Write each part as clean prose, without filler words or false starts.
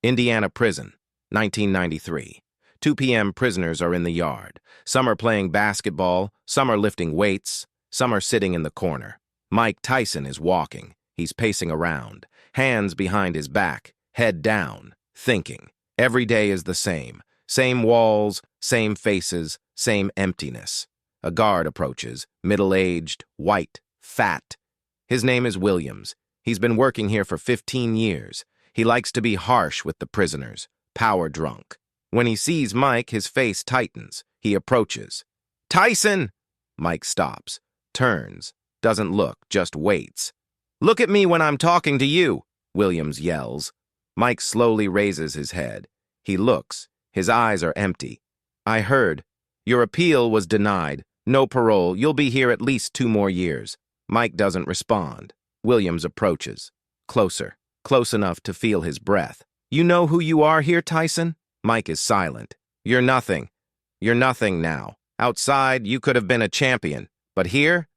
Indiana prison, 1993. 2 p.m. prisoners are in the yard. Some are playing basketball, some are lifting weights, some are sitting in the corner. Mike Tyson is walking. He's pacing around, hands behind his back, head down, thinking. Every day is the same. Same walls, same faces, same emptiness. A guard approaches, middle-aged, white, fat. His name is Williams. He's been working here for 15 years. He likes to be harsh with the prisoners, power drunk. When he sees Mike, his face tightens. He approaches. "Tyson!" Mike stops, turns, doesn't look, just waits. "Look at me when I'm talking to you," Williams yells. Mike slowly raises his head. He looks. His eyes are empty. "I heard. Your appeal was denied. No parole. You'll be here at least 2 more years. Mike doesn't respond. Williams approaches. Closer. Close enough to feel his breath. "You know who you are here, Tyson?" Mike is silent. "You're nothing. You're nothing now. Outside, you could have been a champion. But here?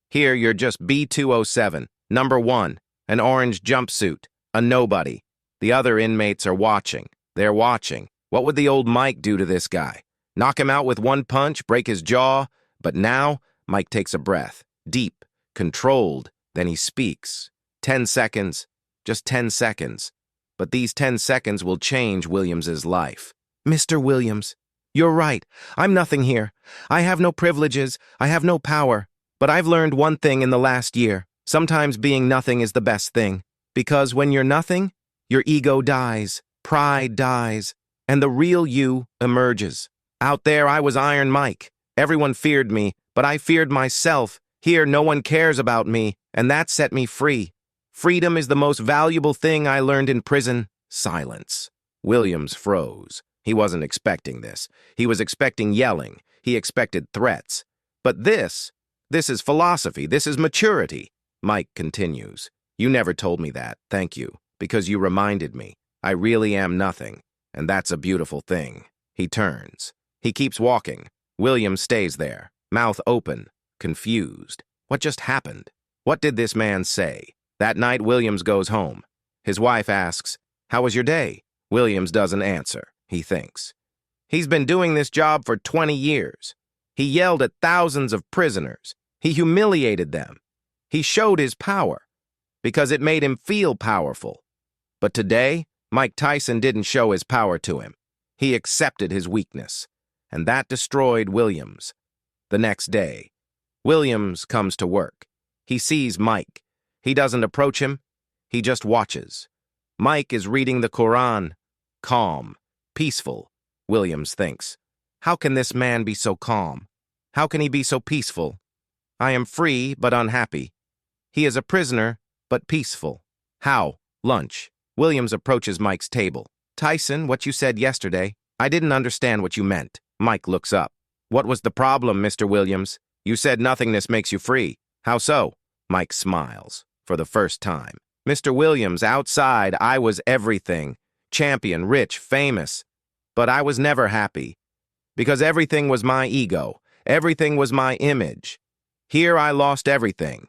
Here, you're just B207, number 1, an orange jumpsuit, a nobody. The other inmates are watching. They're watching. What would the old Mike do to this guy? Knock him out with 1 punch, break his jaw? But now, Mike takes a breath. Deep, controlled. Then he speaks. 10 seconds. Just 10 seconds. But these 10 seconds will change Williams's life. "Mr. Williams, you're right. I'm nothing here. I have no privileges. I have no power. But I've learned one thing in the last year. Sometimes being nothing is the best thing. Because when you're nothing, your ego dies, pride dies, and the real you emerges. Out there, I was Iron Mike. Everyone feared me, but I feared myself. Here, no one cares about me, and that set me free. Freedom is the most valuable thing I learned in prison." Silence. Williams froze. He wasn't expecting this. He was expecting yelling. He expected threats. But this is philosophy. This is maturity. Mike continues. "You never told me that, thank you, because you reminded me. I really am nothing, and that's a beautiful thing." He turns. He keeps walking. Williams stays there, mouth open, confused. What just happened? What did this man say? That night, Williams goes home. His wife asks, "How was your day?" Williams doesn't answer. He thinks. He's been doing this job for 20 years. He yelled at thousands of prisoners. He humiliated them. He showed his power because it made him feel powerful. But today, Mike Tyson didn't show his power to him. He accepted his weakness, and that destroyed Williams. The next day, Williams comes to work. He sees Mike. He doesn't approach him. He just watches. Mike is reading the Quran. Calm, peaceful, Williams thinks. How can this man be so calm? How can he be so peaceful? I am free but unhappy. He is a prisoner but peaceful. How? Lunch. Williams approaches Mike's table. "Tyson, what you said yesterday, I didn't understand what you meant." Mike looks up. "What was the problem, Mr. Williams? You said nothingness makes you free. How so?" Mike smiles, for the first time. "Mr. Williams, outside, I was everything. Champion, rich, famous. But I was never happy. Because everything was my ego. Everything was my image. Here I lost everything.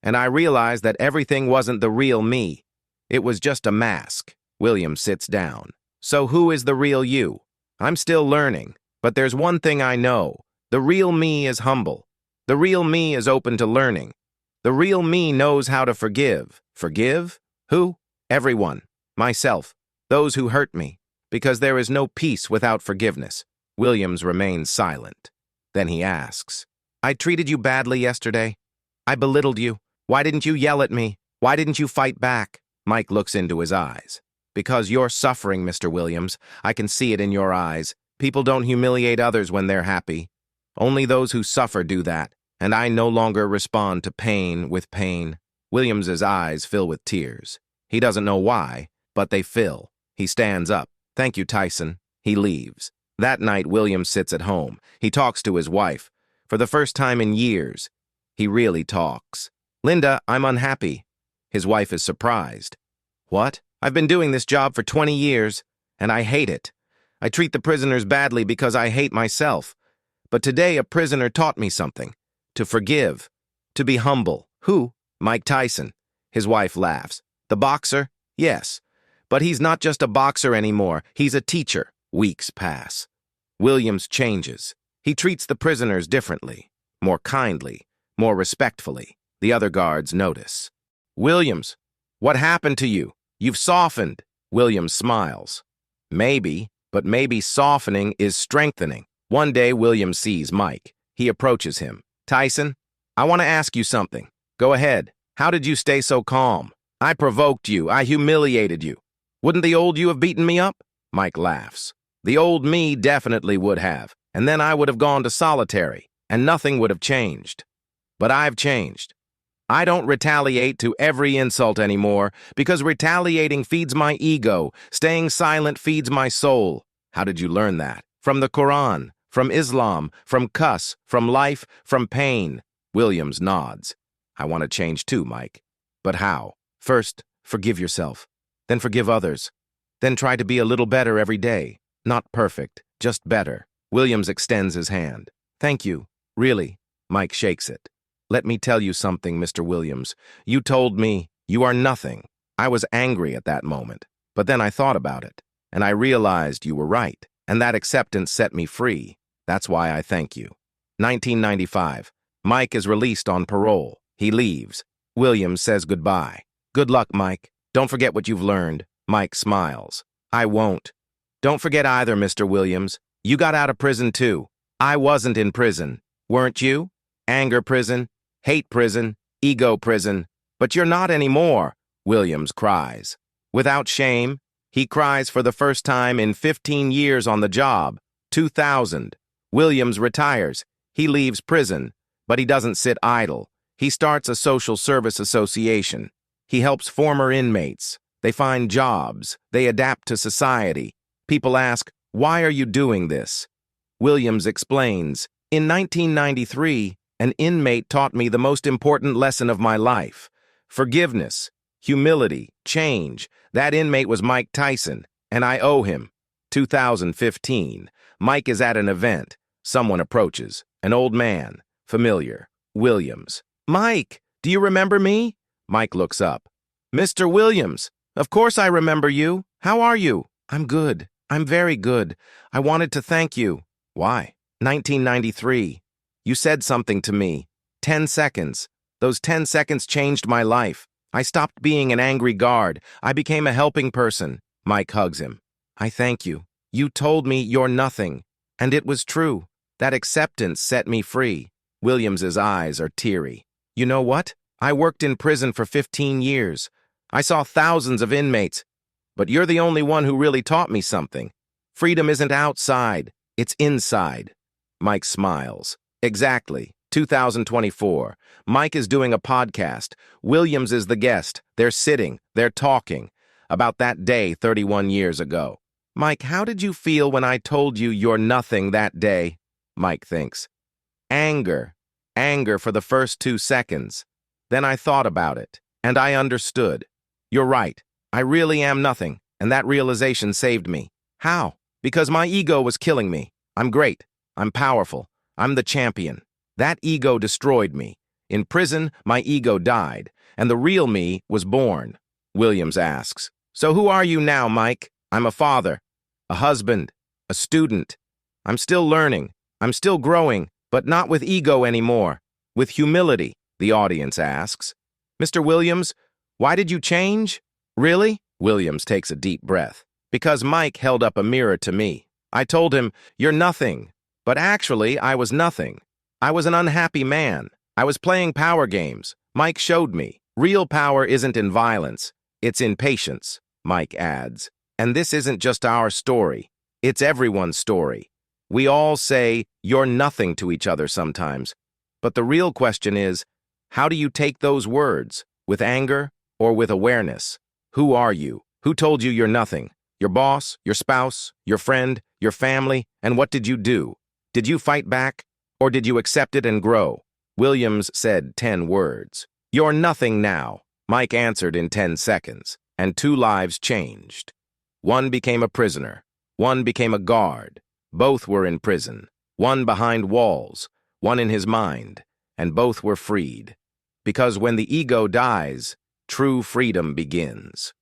And I realized that everything wasn't the real me. It was just a mask." Williams sits down. "So who is the real you?" "I'm still learning. But there's one thing I know. The real me is humble. The real me is open to learning. The real me knows how to forgive." "Forgive? Who?" "Everyone. Myself. Those who hurt me. Because there is no peace without forgiveness." Williams remains silent. Then he asks, "I treated you badly yesterday. I belittled you. Why didn't you yell at me? Why didn't you fight back?" Mike looks into his eyes. "Because you're suffering, Mr. Williams. I can see it in your eyes. People don't humiliate others when they're happy. Only those who suffer do that. And I no longer respond to pain with pain." Williams's eyes fill with tears. He doesn't know why, but they fill. He stands up. "Thank you, Tyson." He leaves. That night, Williams sits at home. He talks to his wife. For the first time in years, he really talks. "Linda, I'm unhappy." His wife is surprised. "What? I've been doing this job for 20 years, and I hate it. I treat the prisoners badly because I hate myself. But today a prisoner taught me something. To forgive. To be humble." "Who?" "Mike Tyson." His wife laughs. "The boxer?" "Yes. But he's not just a boxer anymore. He's a teacher. Weeks pass. Williams changes. He treats the prisoners differently, more kindly, more respectfully. The other guards notice. Williams, what happened to you? You've softened. Williams smiles. Maybe, but maybe softening is strengthening. One day, Williams sees Mike. He approaches him. Tyson, I want to ask you something. Go ahead. How did you stay so calm? I provoked you. I humiliated you. Wouldn't the old you have beaten me up? Mike laughs. The old me definitely would have, and then I would have gone to solitary, and nothing would have changed. But I've changed. I don't retaliate to every insult anymore because retaliating feeds my ego. Staying silent feeds my soul. How did you learn that? From the Quran, from Islam, from cuss, from life, from pain. Williams nods. I want to change too, Mike. But how? First, forgive yourself. Then forgive others. Then try to be a little better every day. Not perfect, just better. Williams extends his hand. Thank you. Really. Mike shakes it. Let me tell you something, Mr. Williams. You told me you are nothing. I was angry at that moment. But then I thought about it, and I realized you were right, and that acceptance set me free. That's why I thank you. 1995. Mike is released on parole. He leaves. Williams says goodbye. Good luck, Mike. Don't forget what you've learned. Mike smiles. I won't. Don't forget either, Mr. Williams. You got out of prison too. I wasn't in prison. Weren't you? Anger prison, hate prison, ego prison. But you're not anymore, Williams cries. Without shame, he cries for the first time in 15 years on the job. 2000. Williams retires. He leaves prison, but he doesn't sit idle. He starts a social service association. He helps former inmates. They find jobs. They adapt to society. People ask, why are you doing this? Williams explains, in 1993, an inmate taught me the most important lesson of my life. Forgiveness, humility, change. That inmate was Mike Tyson, and I owe him. 2015. Mike is at an event. Someone approaches. An old man. Familiar. Williams. Mike, do you remember me? Mike looks up. Mr. Williams, of course I remember you. How are you? I'm good. I'm very good. I wanted to thank you. Why? 1993. You said something to me. 10 seconds. Those 10 seconds changed my life. I stopped being an angry guard. I became a helping person. Mike hugs him. I thank you. You told me you're nothing. And it was true. That acceptance set me free. Williams's eyes are teary. You know what? I worked in prison for 15 years. I saw thousands of inmates. But you're the only one who really taught me something. Freedom isn't outside. It's inside. Mike smiles. Exactly. 2024. Mike is doing a podcast. Williams is the guest. They're sitting. They're talking. About that day 31 years ago. Mike, how did you feel when I told you you're nothing that day? Mike thinks. Anger. Anger for the first 2 seconds. Then I thought about it, and I understood. You're right. I really am nothing, and that realization saved me. How? Because my ego was killing me. I'm great. I'm powerful. I'm the champion. That ego destroyed me. In prison, my ego died, and the real me was born. Williams asks, so who are you now, Mike? I'm a father, a husband, a student. I'm still learning. I'm still growing, but not with ego anymore. With humility, the audience asks. Mr. Williams, why did you change? Really? Williams takes a deep breath. Because Mike held up a mirror to me. I told him, you're nothing. But actually, I was nothing. I was an unhappy man. I was playing power games. Mike showed me. Real power isn't in violence. It's in patience, Mike adds. And this isn't just our story. It's everyone's story. We all say, you're nothing to each other sometimes. But the real question is, how do you take those words? With anger or with awareness? Who are you? Who told you you're nothing? Your boss, your spouse, your friend, your family, and what did you do? Did you fight back, or did you accept it and grow? Williams said 10 words. You're nothing now. Mike answered in 10 seconds, and 2 lives changed. One became a prisoner. One became a guard. Both were in prison. One behind walls, one in his mind, and both were freed. Because when the ego dies, true freedom begins.